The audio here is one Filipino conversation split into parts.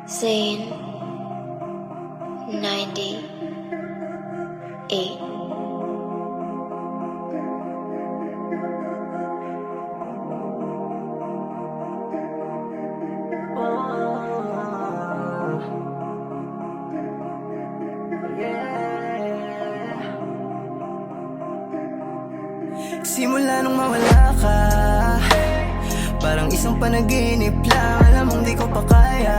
Zane 98. Simula nung mawala ka, parang isang panaginip lang. Alam mong di ko pa kaya.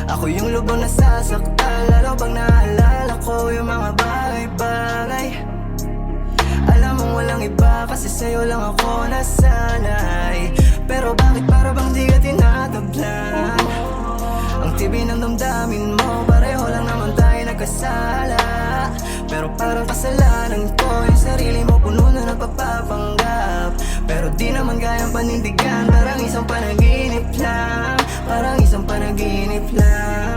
Ako yung lubang nasasaktan, lalo pag naalala ko yung mga bagay-bagay. Alam mong walang iba, kasi sa'yo lang ako nasanay. Pero bakit para bang di ka tinatablan? Ang tibay ng damdamin mo, pareho lang naman tayo nagkasala. Pero parang kasalanan ko, yung sarili mo puno na nagpapapanggap. Pero di naman kayang panindigan, parang isang panaginip lang. Parang isang panaginip lang.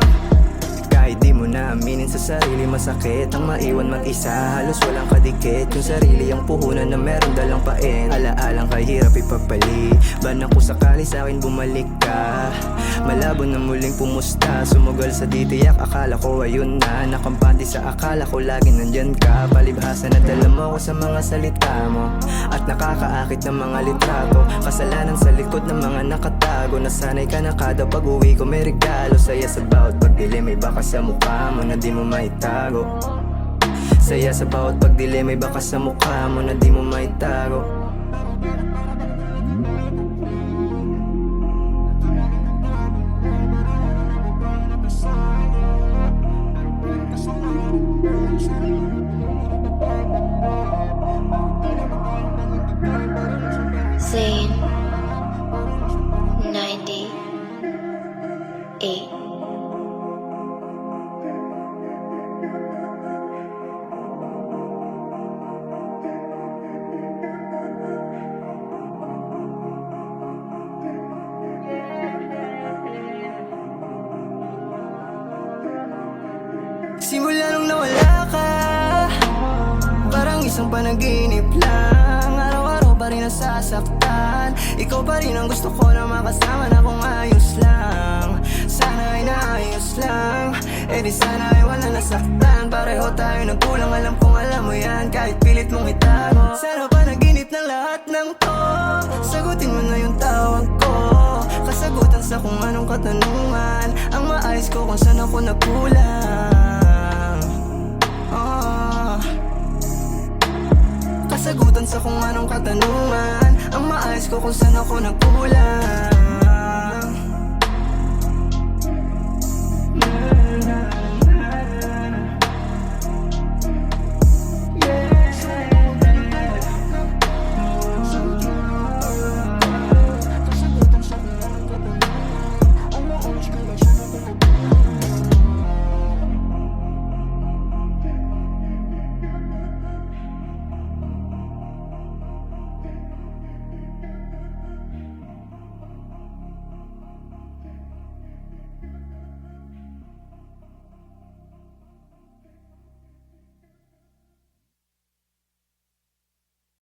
Kahit di mo na aminin sa sarili, masakit ang maiwan mag-isa. Halos walang kadikit, yung sarili ang puhunan na meron dalang pain. Alaalang kahirap ipagpali, banang kung sakali sa'kin bumalik ka. Malabo na muling pumusta, sumugal sa ditiyak, akala ko ayun na. Nakampante sa akala ko lagi nandyan ka. Palibhasa na dala mo ko sa mga salita mo, at nakakaakit ng mga litrato. Kasalanan sa likod ng mga nakatago. Nasanay ka na kada pag-uwi ko may regalo. Saya sa bawat pagdilim, may baka sa mukha mo na di mo maitago. Saya sa bawat pagdilim, may baka sa mukha mo na di mo maitago. Zane 98. Simula nung nawala ka, parang isang panaginip lang. Araw-araw pa rin nasasaktan. Ikaw pa rin ang gusto ko na makasama na kung ayos lang. Sana ay naayos lang, eh di sana ay wala nasaktan. Pareho tayo nagkulang, alam kong alam mo yan, kahit pilit mong itago. Sana panaginip ng lahat ng to, sagutin mo na yung tawag ko. Kasagutan sa kung anong katanungan, ang maayos ko kung saan ako nagkulang. Kasagutan sa kung anong katanungan, ang maayos ko kung saan ako nagkulang.